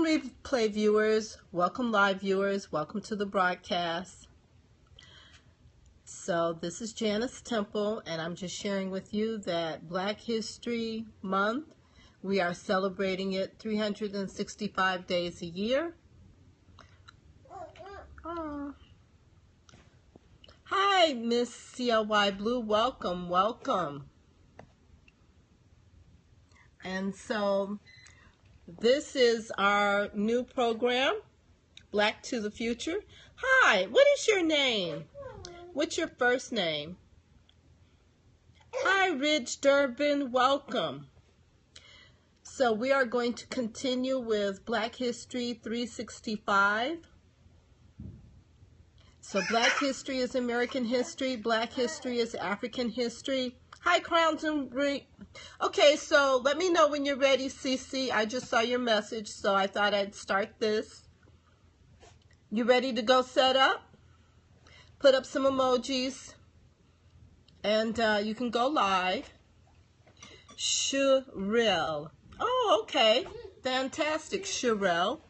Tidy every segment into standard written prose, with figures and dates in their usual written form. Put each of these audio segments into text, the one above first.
Welcome replay viewers, welcome live viewers, welcome to the broadcast. So this is Janice Temple, and I'm just sharing with you that Black History Month, we are celebrating it 365 days a year. Oh. Hi, Miss CLY Blue, welcome, welcome. And so this is our new program, Black to the Future. Hi, what is your name? What's your first name? Hi, Ridge Durbin, welcome. So we are going to continue with Black History 365. So Black history is American history, Black history is African history. Hi, Crowns and Ring. Okay, so let me know when you're ready, Cece. I just saw your message, so I thought I'd start this. You ready to go set up? Put up some emojis, and you can go live. Sherelle. Oh, okay. Fantastic, Sherelle.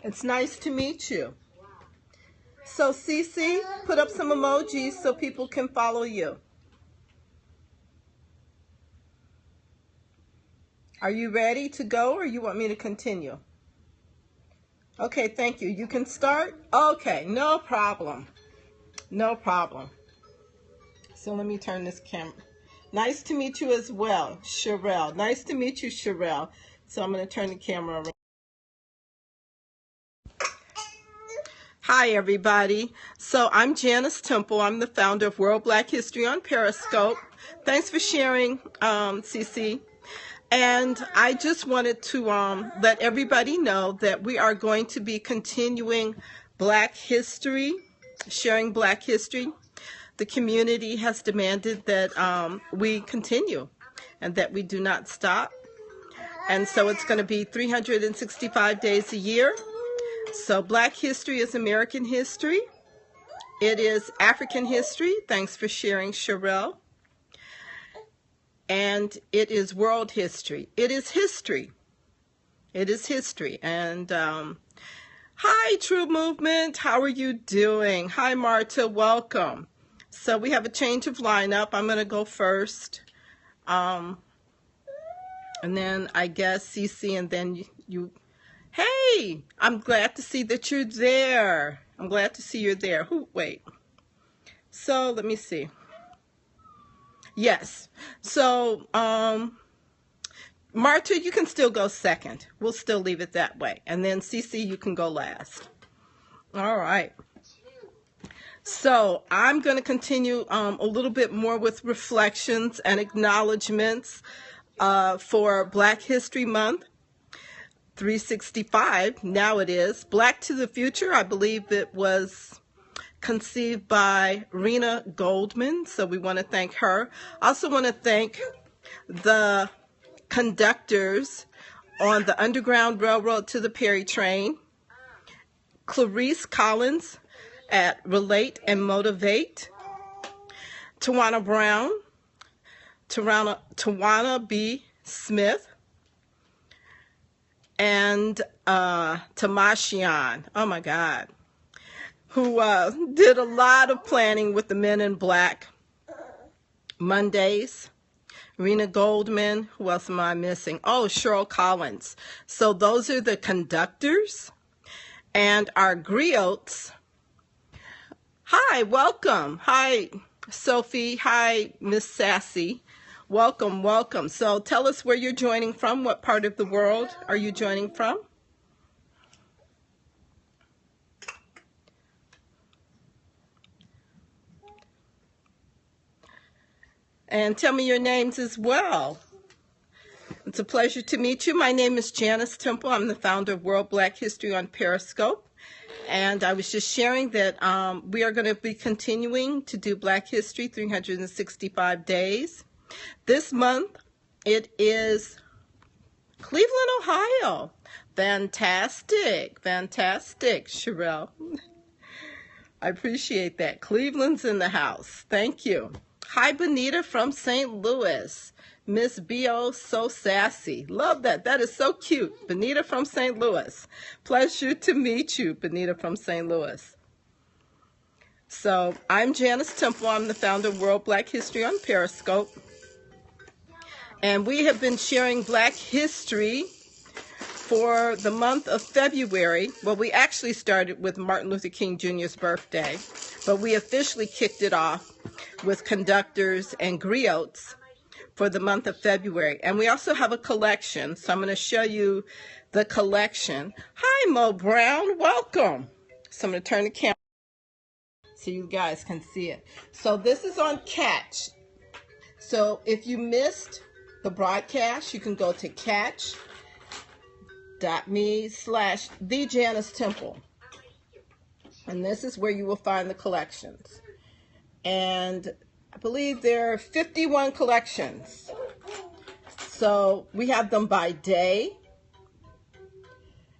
It's nice to meet you. So, Cece, put up some emojis so people can follow you. Are you ready to go, or you want me to continue? Okay, thank you. You can start? Okay, no problem. No problem. So let me turn this camera. Nice to meet you as well, Sherelle. Nice to meet you, Sherelle. So I'm going to turn the camera around. Hi, everybody. So I'm Janice Temple. I'm the founder of World Black History on Periscope. Thanks for sharing, Cece. And I just wanted to let everybody know that we are going to be continuing Black history, sharing Black history. The community has demanded that we continue and that we do not stop. And so it's going to be 365 days a year. So Black history is American history. It is African history. Thanks for sharing, Sherelle. And it is world history. It is history. It is history. And hi, True Movement. How are you doing? Hi, Marta. Welcome. So we have a change of lineup. I'm going to go first. And then I guess Cece, and then you. Hey, I'm glad to see that you're there. I'm glad to see you're there. Wait. So let me see. Yes. So, Marta, you can still go second. We'll still leave it that way. And then Cece, you can go last. All right. So I'm going to continue a little bit more with reflections and acknowledgments for Black History Month 365. Now it is. Black to the Future, I believe it was conceived by Rena Goldman, so we want to thank her. I also want to thank the conductors on the Underground Railroad to the Perry train, Clarice Collins at Relate and Motivate, Tawana Brown, Tawana B. Smith, and Tamashian. Oh my God. Who did a lot of planning with the Men in Black Mondays. Rena Goldman. Who else am I missing? Oh, Cheryl Collins. So those are the conductors. And our griots. Hi, welcome. Hi, Sophie. Hi, Miss Sassy. Welcome, welcome. So tell us where you're joining from. What part of the world are you joining from? And tell me your names as well. It's a pleasure to meet you. My name is Janice Temple. I'm the founder of World Black History on Periscope. And I was just sharing that we are going to be continuing to do Black History 365 days. This month, it is Cleveland, Ohio. Fantastic. Fantastic, Sherelle. I appreciate that. Cleveland's in the house. Thank you. Hi, Bonita from St. Louis. Miss B.O. So sassy. Love that. That is so cute. Benita from St. Louis. Pleasure to meet you, Benita from St. Louis. So I'm Janice Temple. I'm the founder of World Black History on Periscope. And we have been sharing Black history for the month of February. Well, we actually started with Martin Luther King Jr.'s birthday, but we officially kicked it off with conductors and griots for the month of February. And we also have a collection, so I'm going to show you the collection. Hi, Mo Brown. Welcome. So I'm going to turn the camera so you guys can see it. So this is on Catch. So if you missed the broadcast, you can go to catch.me/TheJaniceTemple. And this is where you will find the collections. And I believe there are 51 collections. So we have them by day.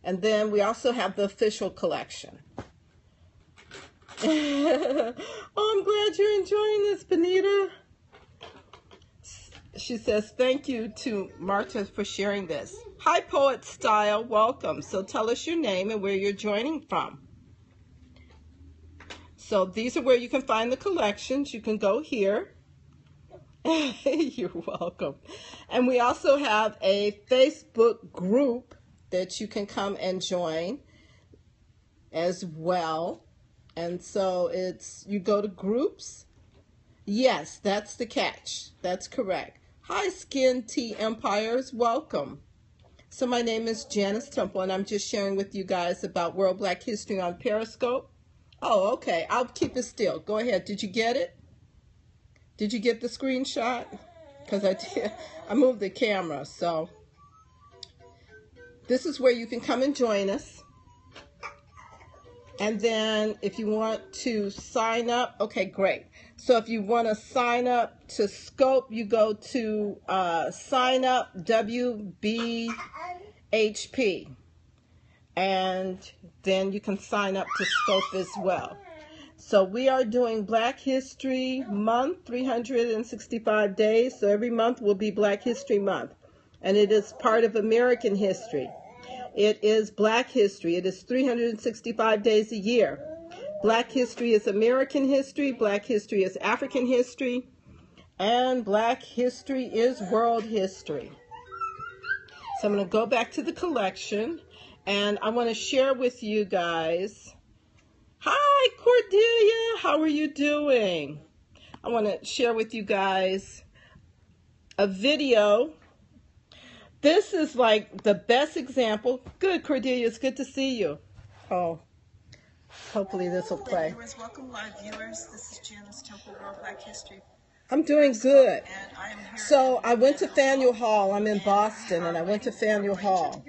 And then we also have the official collection. Oh, I'm glad you're enjoying this, Benita. She says, thank you to Marta for sharing this. Hi, Poet Style. Welcome. So tell us your name and where you're joining from. So these are where you can find the collections. You can go here. You're welcome. And we also have a Facebook group that you can come and join as well. And so you go to groups. Yes, that's the catch. That's correct. Hi, Skin Tea Empires. Welcome. So my name is Janice Temple, and I'm just sharing with you guys about World Black History on Periscope. Oh, okay. I'll keep it still. Go ahead. Did you get it? Did you get the screenshot? Because I moved the camera. So this is where you can come and join us. And then if you want to sign up, okay, great. So if you want to sign up to Scope, you go to sign up WRldBlkHistPeri. And then you can sign up to Scope as well. So we are doing Black History Month, 365 days. So every month will be Black History Month. And it is part of American history. It is Black history. It is 365 days a year. Black history is American history. Black history is African history. And Black history is world history. So I'm going to go back to the collection. And I want to share with you guys. Hi, Cordelia. How are you doing? I want to share with you guys a video. This is like the best example. Good, Cordelia. It's good to see you. Oh, hopefully this will play. Viewers, welcome live viewers. This is Janice Temple, World Black History. I'm doing good. So I went to Faneuil Hall. I'm in Boston, and I went to Faneuil Hall.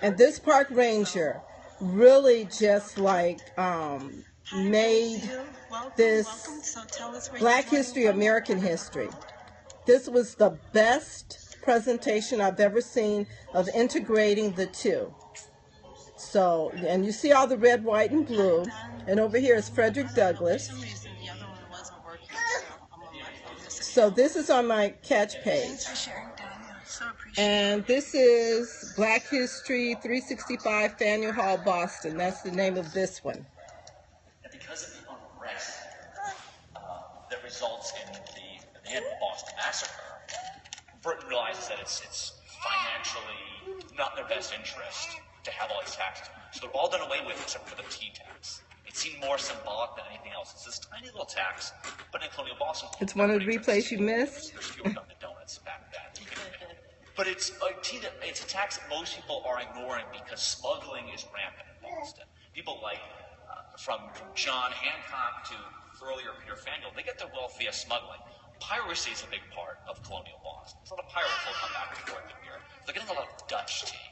And this park ranger really just like made this Black history, American history. This was the best presentation I've ever seen of integrating the two. So, and you see all the red, white, and blue. And over here is Frederick Douglass. So this is on my Catch page. And this is Black History 365 Faneuil Hall, Boston. That's the name of this one. Because of the unrest that results in the Boston Massacre, Britain realizes that it's financially not in their best interest to have all these taxes. So they're all done away with except for the tea tax. It seemed more symbolic than anything else. It's this tiny little tax, but in colonial Boston. It's one of the replays you missed. There's fewer Dunkin' Donuts back then. But it's a tax that most people are ignoring because smuggling is rampant in Boston. People like, from John Hancock to earlier Peter Faneuil, they get their wealth via smuggling. Piracy is a big part of colonial Boston. A lot of pirates will come back and forth in here. They're getting a lot of Dutch tea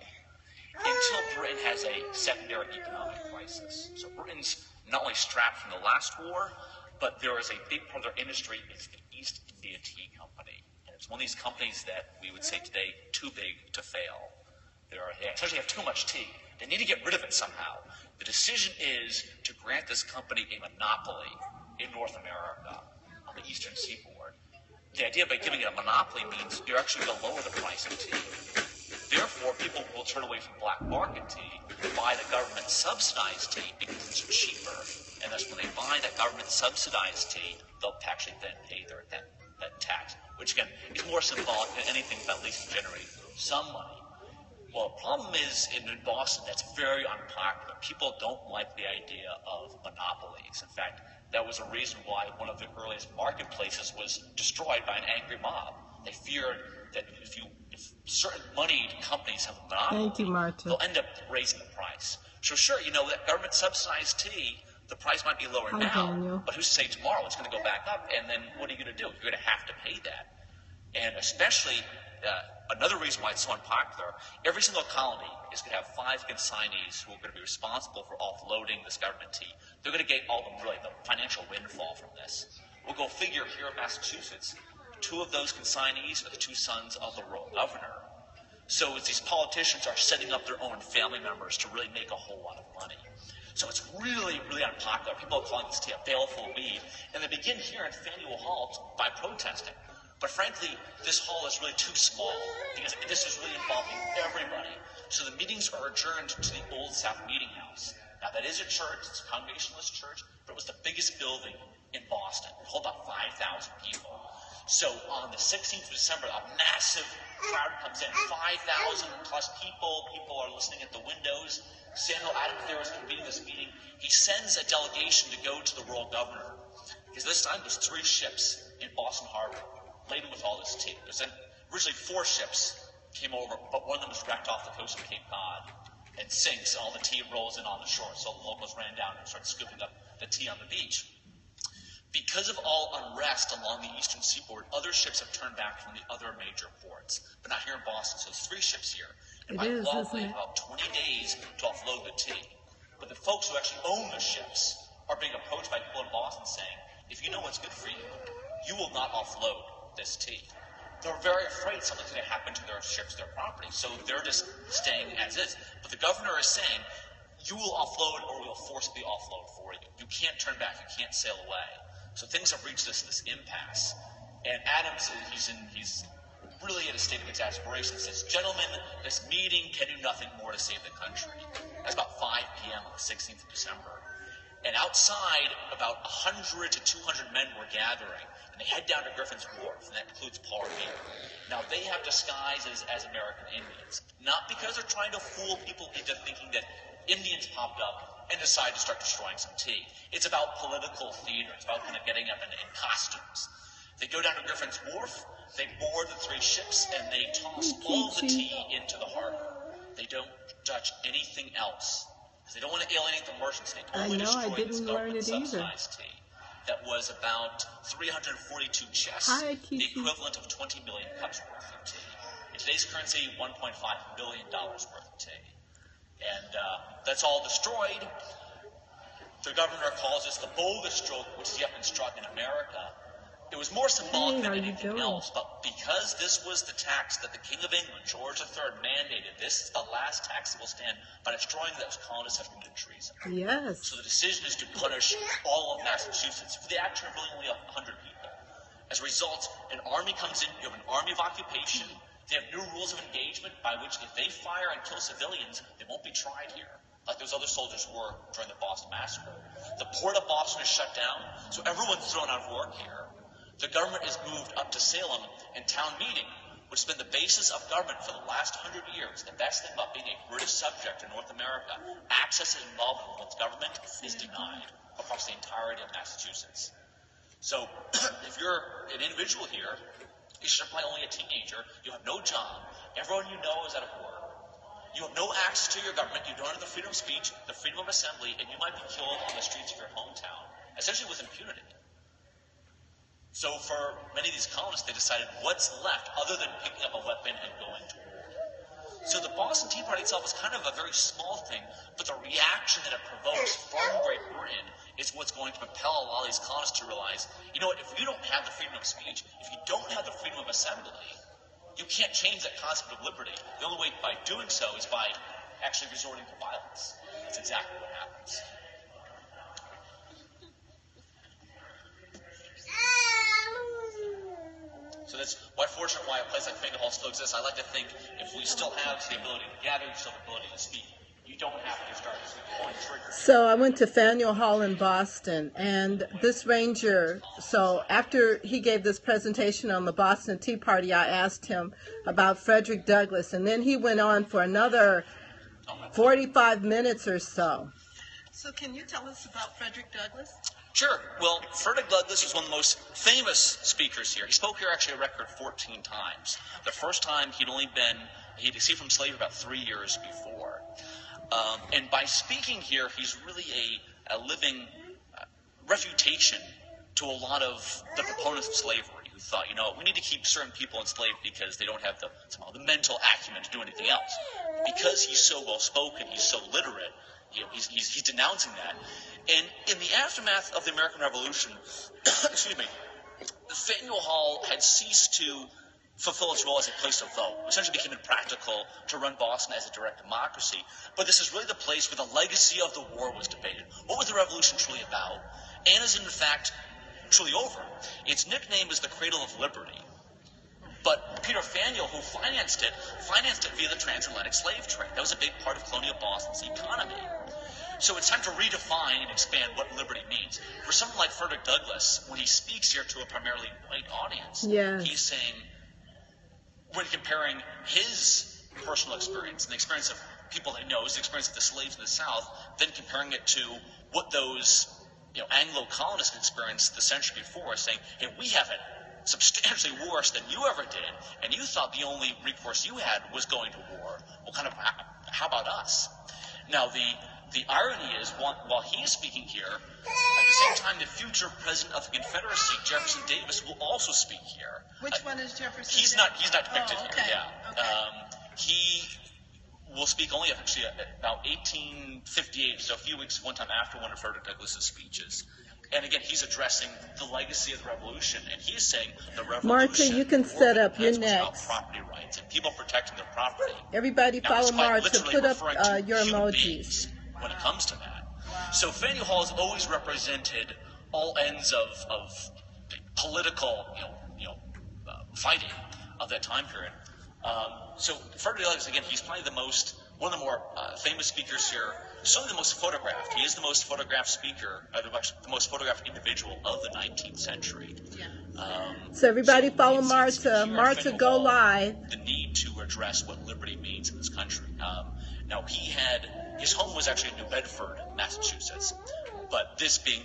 until Britain has a secondary economic crisis. So Britain's not only strapped from the last war, but there is a big part of their industry is the East India Tea Company. And it's one of these companies that we would say today too big to fail. They essentially have too much tea. They need to get rid of it somehow. The decision is to grant this company a monopoly in North America on the eastern seaboard. The idea by giving it a monopoly means you're actually going to lower the price of tea. Therefore, people will turn away from black market tea, buy the government subsidized tea because it's cheaper, and thus when they buy that government subsidized tea, they'll actually then pay that tax, which again is more symbolic than anything, but at least generate some money. Well, the problem is in Boston, that's very unpopular. People don't like the idea of monopolies. In fact, that was a reason why one of the earliest marketplaces was destroyed by an angry mob. They feared that if certain moneyed companies have a monopoly, they'll end up raising the price. So sure, that government subsidized tea, the price might be lower now, but who's to say tomorrow it's going to go back up, and then what are you going to do? You're going to have to pay that. And especially, another reason why it's so unpopular, every single colony is going to have 5 consignees who are going to be responsible for offloading this government tea. They're going to get all the financial windfall from this. We'll go figure here in Massachusetts, 2 of those consignees are the 2 sons of the rural governor. So as these politicians are setting up their own family members to really make a whole lot of money. So it's really, really unpopular. People are calling this tea a baleful weed, and they begin here in Faneuil Hall by protesting. But frankly, this hall is really too small because this is really involving everybody. So the meetings are adjourned to the Old South Meeting House. Now that is a church, it's a Congregationalist church, but it was the biggest building in Boston. It held about 5,000 people. So on the 16th of December, a massive crowd comes in, 5,000 plus people. People are listening at the windows. Samuel Adams there is convening this meeting. He sends a delegation to go to the rural governor. Because this time there's 3 ships in Boston Harbor laden with all this tea. There's originally 4 ships came over, but one of them was wrecked off the coast of Cape Cod and sinks, and all the tea rolls in on the shore. So the locals ran down and started scooping up the tea on the beach. Because of all unrest along the eastern seaboard, other ships have turned back from the other major ports, but not here in Boston. So there's 3 ships here. And by law, they have about 20 days to offload the tea. But the folks who actually own the ships are being approached by people in Boston saying, if you know what's good for you, you will not offload this tea. They're very afraid something's going to happen to their ships, their property, so they're just staying as is. But the governor is saying, you will offload or we'll forcibly offload for you. You can't turn back, you can't sail away. So things have reached this impasse. And Adams, he's really in a state of exasperation. He says, gentlemen, this meeting can do nothing more to save the country. That's about 5 p.m. on the 16th of December. And outside, about 100 to 200 men were gathering, and they head down to Griffin's Wharf, and that includes Paul Revere. Now, they have disguises as American Indians, not because they're trying to fool people into thinking that Indians popped up and decided to start destroying some tea. It's about political theater. It's about kind of getting up in costumes. They go down to Griffin's Wharf, they board the 3 ships, and they toss all the tea into the harbor. They don't touch anything else. They don't want to alienate the merchants. They only destroy this government-subsidized tea. That was about 342 chests, the equivalent of 20 million cups worth of tea. In today's currency, $1.5 billion worth of tea. And that's all destroyed. The governor calls this the boldest stroke which has yet been struck in America. It was more symbolic than anything else, but because this was the tax that the King of England, George III, mandated, this is the last tax that will stand. By destroying those colonists have committed treason. Yes. So the decision is to punish all of Massachusetts for the action of really only 100 people. As a result, an army comes in, you have an army of occupation, they have new rules of engagement by which if they fire and kill civilians, they won't be tried here, like those other soldiers were during the Boston Massacre. The port of Boston is shut down, so everyone's thrown out of work here. The government is moved up to Salem, and town meeting, which has been the basis of government for the last 100 years, the best thing about being a British subject in North America, access and involvement with government is denied across the entirety of Massachusetts. So if you're an individual here, you're simply only a teenager, you have no job, everyone you know is out of work, you have no access to your government, you don't have the freedom of speech, the freedom of assembly, and you might be killed on the streets of your hometown, essentially with impunity. So for many of these colonists, they decided what's left other than picking up a weapon and going to war. So the Boston Tea Party itself is kind of a very small thing, but the reaction that it provokes from Great Britain is what's going to propel a lot of these colonists to realize, you know what, if you don't have the freedom of speech, if you don't have the freedom of assembly, you can't change that concept of liberty. The only way by doing so is by actually resorting to violence. That's exactly what happens. So that's why fortunate why a place like Faneuil Hall still exists. I like to think if we still have the ability to gather, still the ability to speak, you don't have to start pulling triggers. So I went to Faneuil Hall in Boston, and this ranger, so after he gave this presentation on the Boston Tea Party, I asked him about Frederick Douglass, and then he went on for another 45 minutes or so. So can you tell us about Frederick Douglass? Sure. Well, Frederick Douglass was one of the most famous speakers here. He spoke here actually a record 14 times. The first time he'd escaped from slavery about 3 years before. And by speaking here, he's really a living refutation to a lot of the proponents of slavery who thought, we need to keep certain people enslaved because they don't have the mental acumen to do anything else. Because he's so well spoken, he's so literate, he's denouncing that. And in the aftermath of the American Revolution, excuse me, Faneuil Hall had ceased to fulfill its role as a place to vote. It essentially became impractical to run Boston as a direct democracy. But this is really the place where the legacy of the war was debated. What was the revolution truly about? And is in fact truly over. Its nickname is the Cradle of Liberty. But Peter Faneuil, who financed it via the transatlantic slave trade. That was a big part of colonial Boston's economy. So it's time to redefine and expand what liberty means. For someone like Frederick Douglass, when he speaks here to a primarily white audience, he's saying, when comparing his personal experience and the experience of people that he knows, the experience of the slaves in the South, then comparing it to what those Anglo colonists experienced the century before, saying, hey, we have it substantially worse than you ever did, and you thought the only recourse you had was going to war. Well, how about us? Now, the irony is, while he is speaking here, at the same time, the future president of the Confederacy, Jefferson Davis, will also speak here. Which one is Jefferson? He's not depicted here. Yeah. Okay. He will speak only actually about 1858, so a few weeks, one time after one of Frederick Douglass's speeches. And again, he's addressing the legacy of the revolution, and he is saying the revolution. Marta, you can set up. You're next. Property rights and people protecting their property. Everybody follow Marta. Put up your emojis. When it comes to that. Wow. So Faneuil Hall has always represented all ends of political, fighting of that time period. So Frederick Douglass, again, he's probably one of the more famous speakers here. Certainly the most photographed. He is the most photographed speaker, the most photographed individual of the 19th century. Yeah. So everybody follow Marta. Marta, go live. The need to address what liberty means in this country. Now, his home was actually in New Bedford, Massachusetts, but this being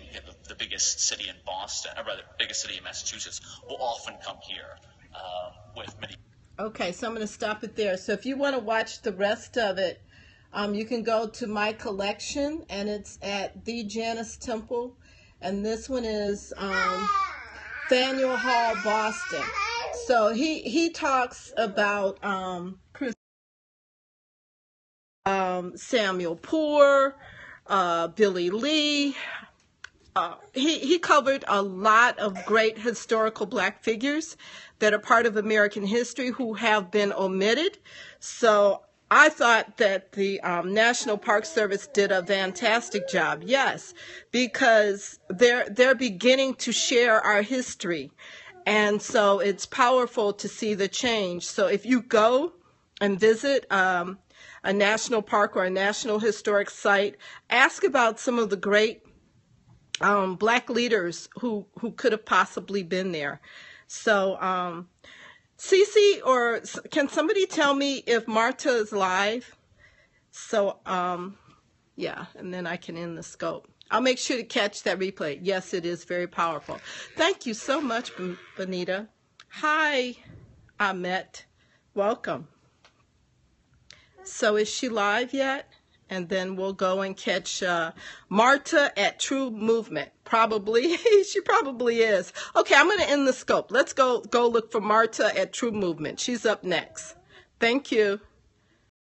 the biggest city in Boston, or rather, biggest city in Massachusetts, will often come here with many. Okay, so I'm going to stop it there. So if you want to watch the rest of it, you can go to my collection, and it's at the Janice Temple, and this one is Faneuil Hall, Boston. So he talks about Samuel Poor, Billy Lee. He covered a lot of great historical black figures that are part of American history who have been omitted. So I thought that the National Park Service did a fantastic job. Yes, because they're beginning to share our history. And so it's powerful to see the change. So if you go and visit a national park or a national historic site, ask about some of the great black leaders who could have possibly been there. So, Cece, or can somebody tell me if Marta is live? So, yeah, and then I can end the scope. I'll make sure to catch that replay. Yes, it is very powerful. Thank you so much, Benita. Hi, Ahmet. Welcome. So is she live yet? And then we'll go and catch Marta at True Movement. Probably. She probably is. Okay, I'm going to end the scope. Let's go look for Marta at True Movement. She's up next. Thank you.